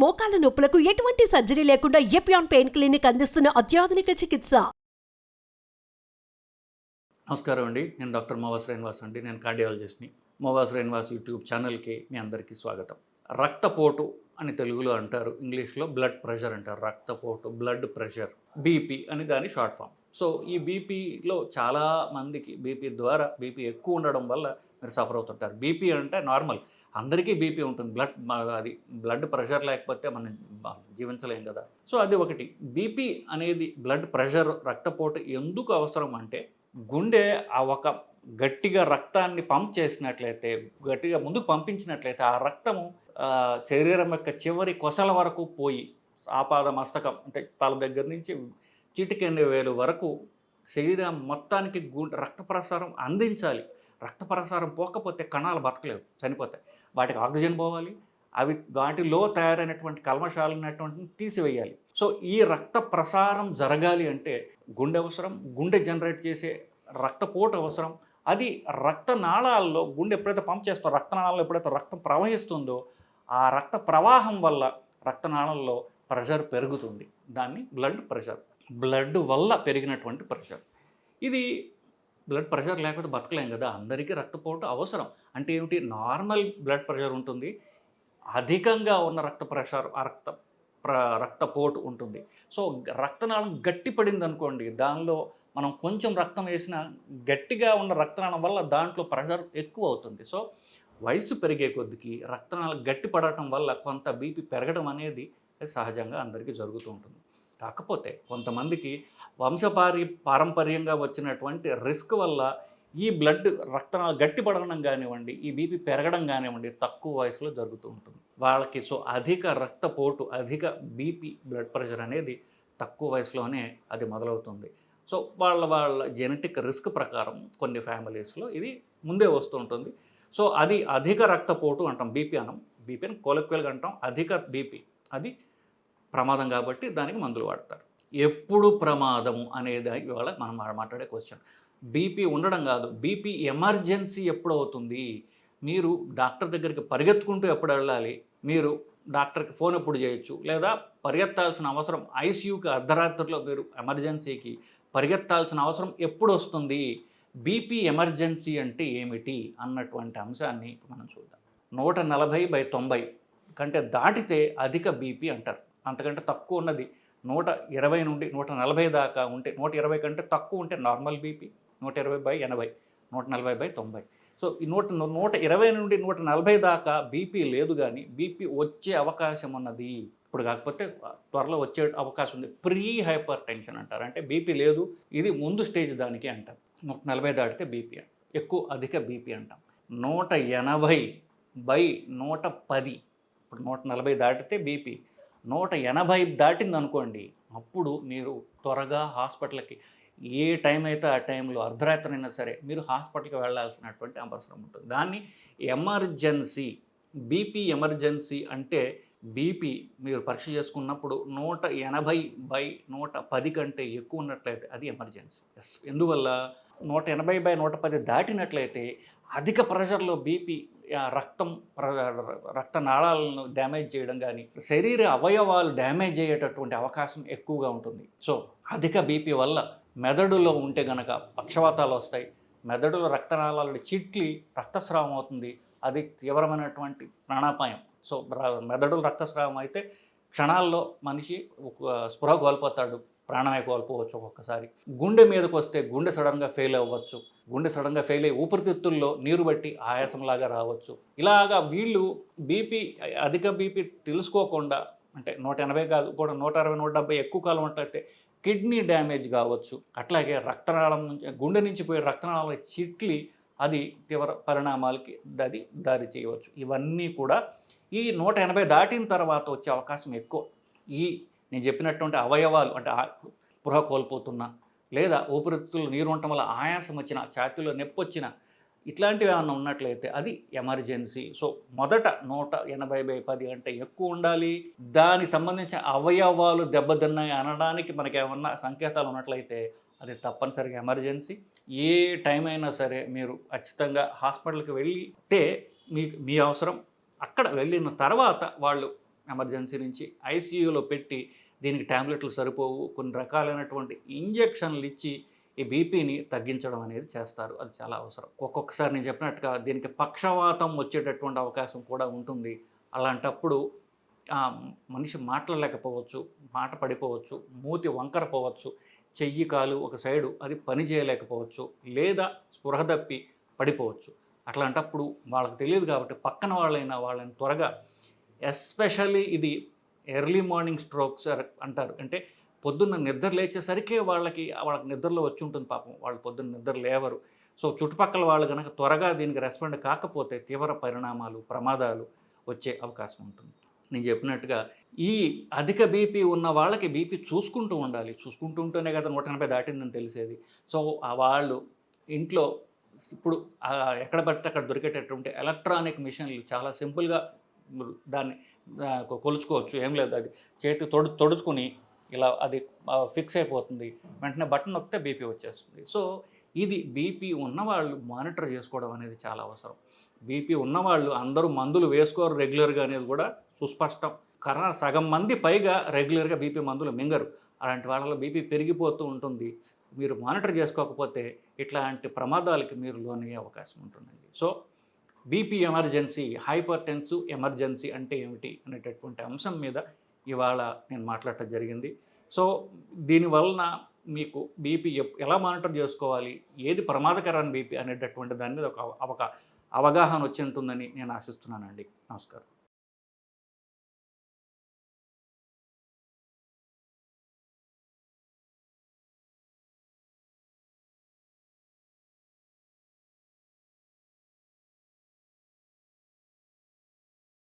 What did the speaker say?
మోకాల నొప్పులకు ఎటువంటి సర్జరీ లేకుండా ఎపియాన్ పెయిన్ క్లినిక్ అందిస్తున్న అత్యాధునిక చికిత్స. నమస్కారం అండి. నేను డాక్టర్ మోవా శ్రీనివాస్ అండి. నేను కార్డియాలజిస్ట్ని. మోవా శ్రీనివాస్ యూట్యూబ్ ఛానల్కి మీ అందరికీ స్వాగతం. రక్తపోటు అని తెలుగులో అంటారు, ఇంగ్లీష్లో బ్లడ్ ప్రెషర్ అంటారు. రక్తపోటు, బ్లడ్ ప్రెషర్, బీపీ అని దాని షార్ట్ ఫామ్. సో ఈ బీపీలో చాలా మందికి బీపీ ఎక్కువ ఉండడం వల్ల మీరు సఫర్ అవుతుంటారు. బీపీ అంటే నార్మల్, అందరికీ బీపీ ఉంటుంది. బ్లడ్ ప్రెషర్ లేకపోతే మనం జీవించలేం కదా. సో అది ఒకటి. బీపీ అనేది, బ్లడ్ ప్రెషర్, రక్తపోటు ఎందుకు అవసరం అంటే, గుండె ఆ ఒక గట్టిగా రక్తాన్ని పంప్ చేసినట్లయితే, గట్టిగా ముందుకు పంపించినట్లయితే ఆ రక్తము శరీరం యొక్క చివరి కొసల వరకు పోయి, ఆపాద మస్తకం అంటే తల దగ్గర నుంచి చిటికెన్ని వేలు వరకు శరీరం మొత్తానికి రక్త ప్రసారం అందించాలి. రక్త ప్రసారం పోకపోతే కణాలు బతకలేవు, చనిపోతాయి. వాటికి ఆక్సిజన్ పోవాలి, వాటిలో తయారైనటువంటి కల్మషాలైనటువంటిని తీసివేయాలి. సో ఈ రక్త ప్రసారం జరగాలి అంటే గుండె అవసరం, గుండె జనరేట్ చేసే రక్తపోటు అవసరం. అది రక్తనాళాల్లో, గుండె ఎప్పుడైతే పంప్ చేస్తుందో, రక్తనాళాల్లో ఎప్పుడైతే రక్తం ప్రవహిస్తుందో ఆ రక్త ప్రవాహం వల్ల రక్తనాళాల్లో ప్రెషర్ పెరుగుతుంది. దాన్ని బ్లడ్ ప్రెషర్, బ్లడ్ వల్ల పెరిగినటువంటి ప్రెషర్. ఇది బ్లడ్ ప్రెషర్ లేకపోతే బతకలేం కదా. అందరికీ రక్తపోటు అవసరం. అంటే ఏమిటి? నార్మల్ బ్లడ్ ప్రెషర్ ఉంటుంది, అధికంగా ఉన్న రక్తపోటు ఉంటుంది. సో రక్తనాళం గట్టిపడింది అనుకోండి, దానిలో మనం కొంచెం రక్తం వేసినా గట్టిగా ఉన్న రక్తనాళం వల్ల దాంట్లో ప్రెషర్ ఎక్కువ అవుతుంది. సో వయసు పెరిగే కొద్దికి రక్తనాళం గట్టి పడటం వల్ల కొంత బీపీ పెరగడం అనేది సహజంగా అందరికీ జరుగుతూ ఉంటుంది. కాకపోతే కొంతమందికి పారంపర్యంగా వచ్చినటువంటి రిస్క్ వల్ల ఈ రక్తనాళం గట్టిపడడం కానివ్వండి, ఈ బీపీ పెరగడం కానివ్వండి తక్కువ వయసులో జరుగుతూ ఉంటుంది వాళ్ళకి. సో అధిక రక్తపోటు, అధిక బీపీ, బ్లడ్ ప్రెషర్ అనేది తక్కువ వయసులోనే అది మొదలవుతుంది. సో వాళ్ళ జెనెటిక్ రిస్క్ ప్రకారం కొన్ని ఫ్యామిలీస్లో ఇది ముందే వస్తూ ఉంటుంది. సో అది అధిక రక్తపోటు అంటాం, బీపీ అనం. బీపీని కొలక్వెల్గా అంటాం. అధిక బీపీ అది ప్రమాదం కాబట్టి దానికి మందులు వాడతారు. ఎప్పుడు ప్రమాదము అనేది ఇవాళ మనం మాట్లాడే క్వశ్చన్. బీపీ ఉండడం కాదు, బీపీ ఎమర్జెన్సీ ఎప్పుడు అవుతుంది, మీరు డాక్టర్ దగ్గరికి పరిగెత్తుకుంటూ ఎప్పుడు వెళ్ళాలి, మీరు డాక్టర్కి ఫోన్ ఎప్పుడు చేయొచ్చు, లేదా పరిగెత్తాల్సిన అవసరం, ఐసీయూకి అర్ధరాత్రిలో మీరు ఎమర్జెన్సీకి పరిగెత్తాల్సిన అవసరం ఎప్పుడు వస్తుంది, బీపీ ఎమర్జెన్సీ అంటే ఏమిటి అన్నటువంటి అంశాన్ని మనం చూద్దాం. 140/90 కంటే దాటితే అధిక బీపీ అంటారు. అంతకంటే తక్కువ ఉన్నది 120 నుండి 140 దాకా ఉంటే, 120 కంటే తక్కువ ఉంటే నార్మల్ బీపీ, 120/80, 140/90. సో ఈ 120 నుండి 140 దాకా బీపీ లేదు, కానీ బీపీ వచ్చే అవకాశం ఉన్నది. ఇప్పుడు కాకపోతే త్వరలో వచ్చే అవకాశం ఉంది. ప్రీ హైపర్ టెన్షన్ అంటారు. అంటే బీపీ లేదు, ఇది ముందు స్టేజ్ దానికి అంటారు. 140 దాటితే బీపీ ఎక్కువ, అధిక బీపీ అంటాం. 180/110, ఇప్పుడు 140 దాటితే బీపీ. 180 దాటింది అనుకోండి, అప్పుడు మీరు త్వరగా హాస్పిటల్కి, ఏ టైం అయితే ఆ టైంలో, అర్ధరాత్రి అయినా సరే మీరు హాస్పిటల్కి వెళ్ళాల్సినటువంటి అవసరం ఉంటుంది. దాన్ని ఎమర్జెన్సీ, బీపీ ఎమర్జెన్సీ అంటే బీపీ మీరు పరీక్ష చేసుకున్నప్పుడు 180/110 కంటే ఎక్కువ ఉన్నట్లయితే అది ఎమర్జెన్సీ. ఎందువల్ల 180/110 దాటినట్లయితే అధిక ప్రెషర్లో బీపీ రక్తనాళాలను డ్యామేజ్ చేయడం కానీ, శరీర అవయవాలు డ్యామేజ్ అయ్యేటటువంటి అవకాశం ఎక్కువగా ఉంటుంది. సో అధిక బీపీ వల్ల మెదడులో ఉంటే గనక పక్షవాతాలు వస్తాయి, మెదడులో రక్తనాళాలు చిట్లి రక్తస్రావం అవుతుంది. అది తీవ్రమైనటువంటి ప్రాణాపాయం. సో మెదడులో రక్తస్రావం అయితే క్షణాల్లో మనిషి స్పృహ కోల్పోతాడు, ప్రాణమే కోల్పోవచ్చు. ఒక్కొక్కసారి గుండె మీదకి వస్తే గుండె సడన్గా ఫెయిల్ అవ్వచ్చు. గుండె సడన్గా ఫెయిల్ అయ్యి ఊపిరితిత్తుల్లో నీరు బట్టి ఆయాసంలాగా రావచ్చు. ఇలాగా వీళ్ళు అధిక బీపీ తెలుసుకోకుండా, అంటే 180 కాదు కూడా 160, 170 ఎక్కువ కాలం ఉన్నట్లయితే కిడ్నీ డ్యామేజ్ కావచ్చు. అట్లాగే రక్తనాళం నుంచి, గుండె నుంచి పోయే రక్తనాళాల చిట్లి అది తీవ్ర పరిణామాలకి దారి చేయవచ్చు. ఇవన్నీ కూడా ఈ 180 దాటిన తర్వాత వచ్చే అవకాశం ఎక్కువ. నేను చెప్పినటువంటి అవయవాలు, అంటే స్పృహ కోల్పోతున్నా, లేదా ఊపిరితిత్తులు నీరు ఉండటం వల్ల ఆయాసం వచ్చిన, ఛాతీలో నొప్పి వచ్చిన, ఇట్లాంటివి ఏమన్నా ఉన్నట్లయితే అది ఎమర్జెన్సీ. సో మొదట 180/10 అంటే ఎక్కువ ఉండాలి. దానికి సంబంధించిన అవయవాలు దెబ్బతిన్నాయి అనడానికి మనకి ఏమన్నా సంకేతాలు ఉన్నట్లయితే అది తప్పనిసరిగా ఎమర్జెన్సీ. ఏ టైం అయినా సరే మీరు ఖచ్చితంగా హాస్పిటల్కి వెళ్ళితే మీ అవసరం. అక్కడ వెళ్ళిన తర్వాత వాళ్ళు ఎమర్జెన్సీ నుంచి ఐసీయూలో పెట్టి దీనికి ట్యాబ్లెట్లు సరిపోవు, కొన్ని రకాలైనటువంటి ఇంజెక్షన్లు ఇచ్చి ఈ బీపీని తగ్గించడం అనేది చేస్తారు. అది చాలా అవసరం. ఒక్కొక్కసారి నేను చెప్పినట్టుగా దీనికి పక్షవాతం వచ్చేటటువంటి అవకాశం కూడా ఉంటుంది. అలాంటప్పుడు మనిషి మాట్లాడలేకపోవచ్చు, మాట పడిపోవచ్చు, మూతి వంకర పోవచ్చు, చెయ్యి కాలు ఒక సైడు అది పని చేయలేకపోవచ్చు, లేదా స్పృహ తప్పి పడిపోవచ్చు. అట్లాంటప్పుడు వాళ్ళకి తెలియదు కాబట్టి పక్కన వాళ్ళని త్వరగా, ఎస్పెషల్లీ ఇది ఎర్లీ మార్నింగ్ స్ట్రోక్స్ అంటారు. అంటే పొద్దున్న నిద్ర లేచేసరికే వాళ్ళకి నిద్రలో వచ్చి ఉంటుంది పాపం. వాళ్ళు పొద్దున్న నిద్ర లేవరు. సో చుట్టుపక్కల వాళ్ళు కనుక త్వరగా దీనికి రెస్పాండ్ కాకపోతే తీవ్ర పరిణామాలు, ప్రమాదాలు వచ్చే అవకాశం ఉంటుంది. నేను చెప్పినట్టుగా ఈ అధిక బీపీ ఉన్న వాళ్ళకి బీపీ చూసుకుంటూ ఉండాలి. చూసుకుంటూ ఉంటేనే కదా 180 దాటిందని తెలిసేది. సో వాళ్ళు ఇంట్లో ఇప్పుడు ఎక్కడ పడితే అక్కడ దొరికేటటువంటి ఎలక్ట్రానిక్ మిషన్లు చాలా సింపుల్గా దాన్ని కొలుచుకోవచ్చు. ఏం లేదు, అది చేతి తొడుచుకుని ఇలా అది ఫిక్స్ అయిపోతుంది. వెంటనే బటన్ నొక్కితే బీపీ వచ్చేస్తుంది. సో ఇది బీపీ ఉన్నవాళ్ళు మానిటర్ చేసుకోవడం అనేది చాలా అవసరం. బీపీ ఉన్నవాళ్ళు అందరూ మందులు వేసుకోరు రెగ్యులర్గా అనేది కూడా సుస్పష్టం. సగం మంది పైగా రెగ్యులర్గా బీపీ మందులు మింగరు. అలాంటి వాళ్ళలో బీపీ పెరిగిపోతూ ఉంటుంది. మీరు మానిటర్ చేసుకోకపోతే ఇట్లాంటి ప్రమాదాలకి మీరు లోనయ్యే అవకాశం ఉంటుందండి. So BP emergency, hypertensive emergency అంటే ఏమిటి అనేటటువంటి అంశం మీద ఇవాళ నేను మాట్లాడటం జరిగింది. సో దీనివలన మీకు బీపీ ఎలా మానిటర్ చేసుకోవాలి, ఏది ప్రమాదకరమైన బీపీ అనేటటువంటి దాని మీద ఒక అవగాహన వచ్చి ఉంటుందని నేను ఆశిస్తున్నానండి. నమస్కారం.